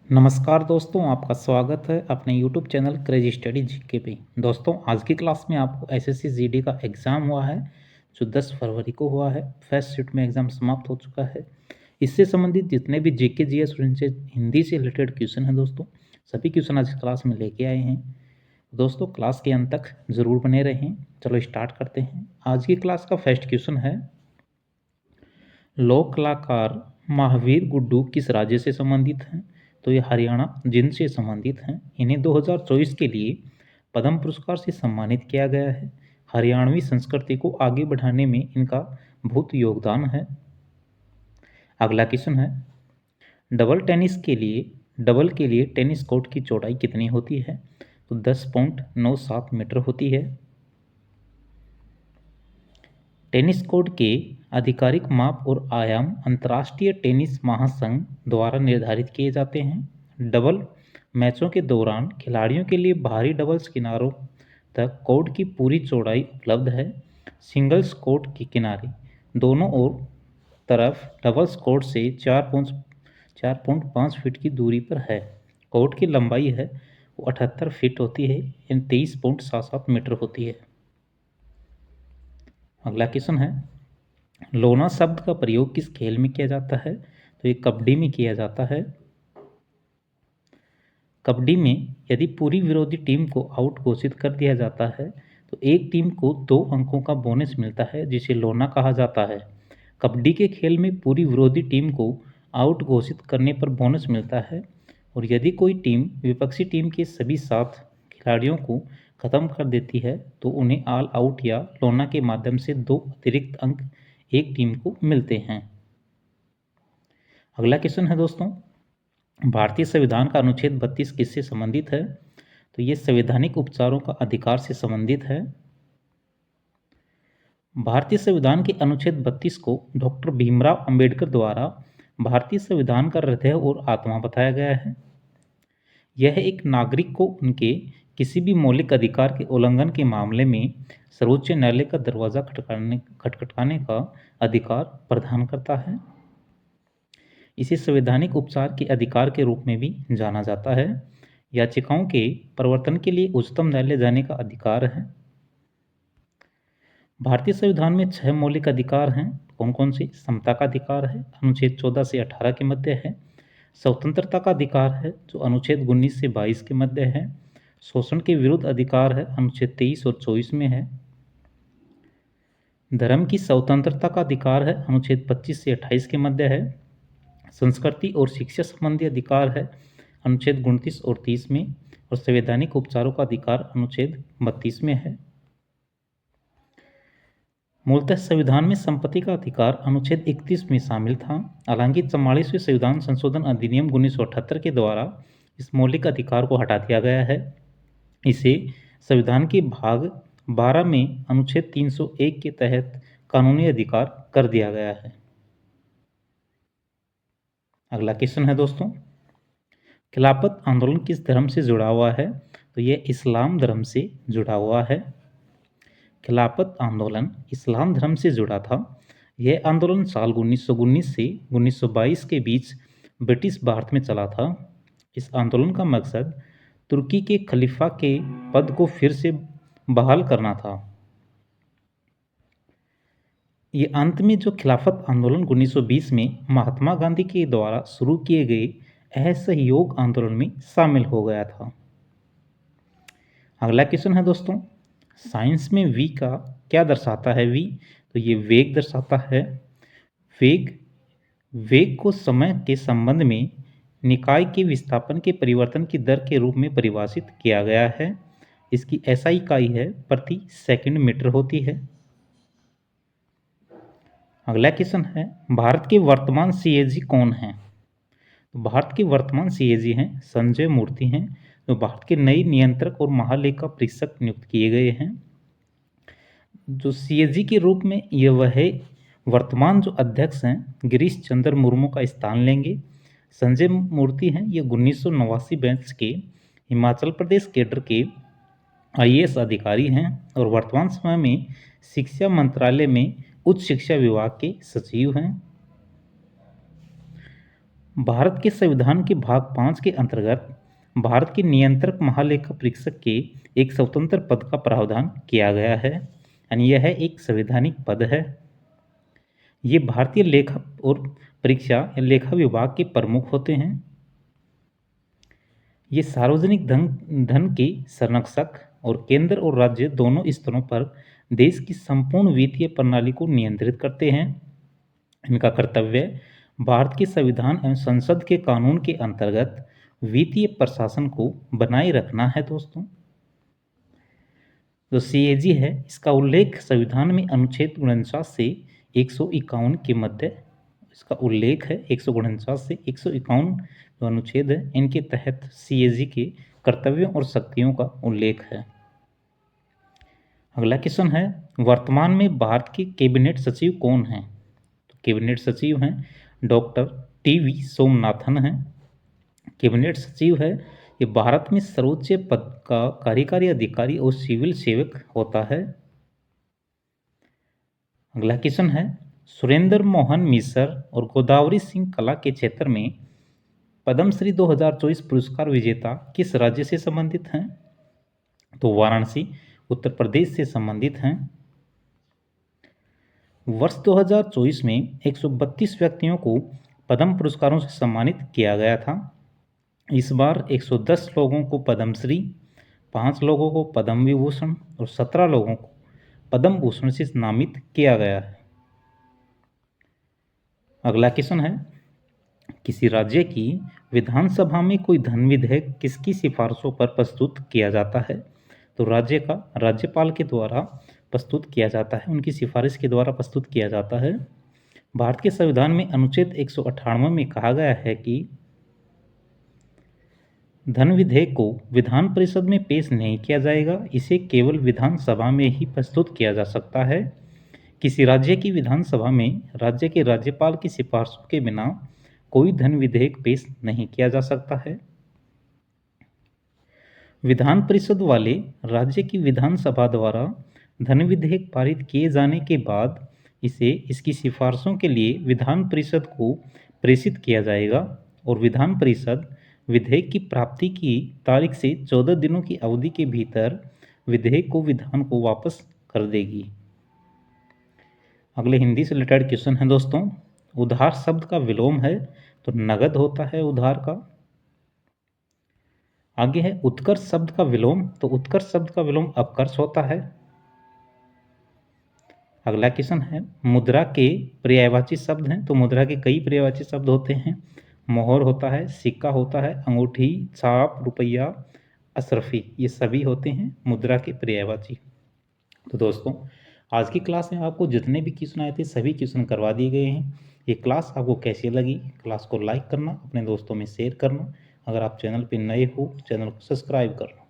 नमस्कार दोस्तों, आपका स्वागत है अपने YouTube channel crazy study GK पे। दोस्तों, आज की क्लास में आपको एसएससी जीडी का एग्ज़ाम हुआ है जो 10 फरवरी को हुआ है। फर्स्ट शिफ्ट में एग्ज़ाम समाप्त हो चुका है। इससे संबंधित जितने भी जीके जीएस और इनसे हिंदी से रिलेटेड क्वेश्चन हैं दोस्तों, सभी क्वेश्चन आज क्लास में लेके आए हैं। दोस्तों, क्लास के अंत तक ज़रूर बने रहें। चलो स्टार्ट करते हैं। आज की क्लास का फर्स्ट क्वेश्चन है, लोक कलाकार महावीर गुड्डू किस राज्य से संबंधित हैं? तो ये हरियाणा जिंद से संबंधित हैं। इन्हें 2024 के लिए पद्म पुरस्कार से सम्मानित किया गया है। हरियाणवी संस्कृति को आगे बढ़ाने में इनका बहुत योगदान है। अगला क्वेश्चन है, डबल के लिए टेनिस कोर्ट की चौड़ाई कितनी होती है? तो 10.97 मीटर होती है। टेनिस कोर्ट के आधिकारिक माप और आयाम अंतर्राष्ट्रीय टेनिस महासंघ द्वारा निर्धारित किए जाते हैं। डबल मैचों के दौरान खिलाड़ियों के लिए बाहरी डबल्स किनारों तक कोर्ट की पूरी चौड़ाई उपलब्ध है। सिंगल्स कोर्ट के किनारे दोनों ओर तरफ डबल्स कोर्ट से 4.5 फीट की दूरी पर है। कोर्ट की लंबाई है वो 78 फीट होती है, यानी 23.77 मीटर होती है। अगला क्वेश्चन है, लोना शब्द का प्रयोग किस खेल में किया जाता है? तो ये कबड्डी में किया जाता है। कबड्डी में यदि पूरी विरोधी टीम को आउट घोषित कर दिया जाता है तो एक टीम को 2 अंकों का बोनस मिलता है, जिसे लोना कहा जाता है। कबड्डी के खेल में पूरी विरोधी टीम को आउट घोषित करने पर बोनस मिलता है, और यदि कोई टीम विपक्षी टीम के सभी 7 खिलाड़ियों को खत्म कर देती है तो उन्हें ऑल आउट या लोना के माध्यम से 2 अतिरिक्त अंक एक टीम को मिलते हैं। अगला क्वेश्चन है दोस्तों, भारतीय संविधान का अनुच्छेद 32 किससे संबंधित है? तो ये संवैधानिक उपचारों का अधिकार से संबंधित है। भारतीय संविधान के अनुच्छेद 32 को डॉक्टर भीमराव अंबेडकर द्वारा भारतीय संविधान का हृदय और आत्मा बताया गया है। यह एक नागरिक को उनके किसी भी मौलिक अधिकार के उल्लंघन के मामले में सर्वोच्च न्यायालय का दरवाजा खटखटाने का अधिकार प्रदान करता है। इसे संवैधानिक उपचार के अधिकार के रूप में भी जाना जाता है। याचिकाओं के प्रवर्तन के लिए उच्चतम न्यायालय जाने का अधिकार है। भारतीय संविधान में 6 मौलिक अधिकार हैं। कौन कौन से? समता का अधिकार है, अनुच्छेद 14 से 18 के मध्य है। स्वतंत्रता का अधिकार है, जो अनुच्छेद 19 से 22 के मध्य है। शोषण के विरुद्ध अधिकार है, अनुच्छेद 23 और 24 में है। धर्म की स्वतंत्रता का अधिकार है, अनुच्छेद 25 से 28 के मध्य है। संस्कृति और शिक्षा संबंधी अधिकार है, अनुच्छेद 29 और 30 में। और संवैधानिक उपचारों का अधिकार अनुच्छेद 32 में है। मूलतः संविधान में संपत्ति का अधिकार अनुच्छेद 31 में शामिल था। हालांकि 44वें संविधान संशोधन अधिनियम 1978 के द्वारा इस मौलिक अधिकार को हटा दिया गया है। इसे संविधान के भाग 12 में अनुच्छेद 301 के तहत कानूनी अधिकार कर दिया गया है। अगला क्वेश्चन है दोस्तों, खिलाफत आंदोलन किस धर्म से जुड़ा हुआ है? तो यह इस्लाम धर्म से जुड़ा हुआ है। खिलाफत आंदोलन इस्लाम धर्म से जुड़ा था। यह आंदोलन साल 1919 से 1922 के बीच ब्रिटिश भारत में चला था। इस आंदोलन का मकसद तुर्की के खलीफा के पद को फिर से बहाल करना था। ये अंत में जो खिलाफत आंदोलन 1920 में महात्मा गांधी के द्वारा शुरू किए गए असहयोग आंदोलन में शामिल हो गया था। अगला क्वेश्चन है दोस्तों, साइंस में वी का क्या दर्शाता है? वी तो ये वेग दर्शाता है। वेग को समय के संबंध में निकाय के विस्थापन के परिवर्तन की दर के रूप में परिभाषित किया गया है। इसकी SI इकाई है प्रति सेकंड मीटर होती है। अगला क्वेश्चन है, भारत के वर्तमान CAG कौन हैं? तो भारत के वर्तमान CAG हैं संजय मूर्ति हैं, जो भारत के नए नियंत्रक और महालेखा परीक्षक नियुक्त किए गए हैं। जो CAG के रूप में ये वह वर्तमान जो अध्यक्ष हैं गिरीश चंद्र मुर्मू का स्थान लेंगे। संजय मूर्ति हैं, ये 1989 बैच के हिमाचल प्रदेश कैडर के IAS अधिकारी हैं और वर्तमान समय में शिक्षा मंत्रालय में उच्च शिक्षा विभाग के सचिव हैं। भारत के संविधान के भाग 5 के अंतर्गत भारत के नियंत्रक महालेखा परीक्षक के एक स्वतंत्र पद का प्रावधान किया गया है, यानी यह एक संवैधानिक पद है। ये भारतीय लेखा और परीक्षा या लेखा विभाग के प्रमुख होते हैं। ये सार्वजनिक धन के संरक्षक और केंद्र और राज्य दोनों स्तरों पर देश की संपूर्ण वित्तीय प्रणाली को नियंत्रित करते हैं। इनका कर्तव्य भारत के संविधान एवं संसद के कानून के अंतर्गत वित्तीय प्रशासन को बनाए रखना है। दोस्तों, जो सीएजी है इसका उल्लेख संविधान में अनुच्छेद 49 से 151 के मध्य इसका उल्लेख है। 149 से 151 जो अनुच्छेद है इनके तहत सीएजी के कर्तव्यों और शक्तियों का उल्लेख है। अगला क्वेश्चन है, वर्तमान में भारत के कैबिनेट सचिव कौन हैं? तो कैबिनेट सचिव हैं डॉक्टर टीवी सोमनाथन हैं। कैबिनेट सचिव है ये भारत में सर्वोच्च पद का कार्यकारी अधिकारी और सिविल सेवक होता है। अगला क्वेश्चन है, सुरेंद्र मोहन मिश्र और गोदावरी सिंह कला के क्षेत्र में पद्मश्री 2024 पुरस्कार विजेता किस राज्य से संबंधित हैं? तो वाराणसी उत्तर प्रदेश से संबंधित हैं। वर्ष 2024 में 132 व्यक्तियों को पद्म पुरस्कारों से सम्मानित किया गया था। इस बार 110 लोगों को पद्मश्री, 5 लोगों को पद्म विभूषण और 17 लोगों को पद्म भूषण से नामित किया गया है। अगला क्वेश्चन है, किसी राज्य की विधानसभा में कोई धन विधेयक किसकी सिफारिशों पर प्रस्तुत किया जाता है? तो राज्य का राज्यपाल के द्वारा प्रस्तुत किया जाता है, उनकी सिफारिश के द्वारा प्रस्तुत किया जाता है। भारत के संविधान में अनुच्छेद 198 में कहा गया है कि धन विधेयक को विधान परिषद में पेश नहीं किया जाएगा, इसे केवल विधानसभा में ही प्रस्तुत किया जा सकता है। किसी राज्य की विधानसभा में राज्य के राज्यपाल की सिफारिशों के बिना कोई धन विधेयक पेश नहीं किया जा सकता है। विधान परिषद वाले राज्य की विधानसभा द्वारा धन विधेयक पारित किए जाने के बाद इसे इसकी सिफारिशों के लिए विधान परिषद को प्रेषित किया जाएगा और विधान परिषद विधेयक की प्राप्ति की तारीख से 14 दिनों की अवधि के भीतर विधेयक को विधान को वापस कर देगी। अगले हिंदी से रिलेटेड क्वेश्चन है दोस्तों, उधार शब्द का विलोम है तो नगद होता है उधार का। आगे है उत्कर्ष शब्द का विलोम, तो उत्कर्ष शब्द का विलोम अपकर्ष होता है। अगला क्वेश्चन है, मुद्रा के पर्यायवाची शब्द हैं, तो मुद्रा के कई पर्यायवाची शब्द होते हैं। मोहर होता है, सिक्का होता है, अंगूठी, छाप, रुपया, अशरफी, ये सभी होते हैं मुद्रा के पर्यायवाची। तो दोस्तों, आज की क्लास में आपको जितने भी क्वेश्चन आए थे सभी क्वेश्चन करवा दिए गए हैं। ये क्लास आपको कैसी लगी? क्लास को लाइक करना, अपने दोस्तों में शेयर करना। अगर आप चैनल पर नए हो चैनल को सब्सक्राइब करना।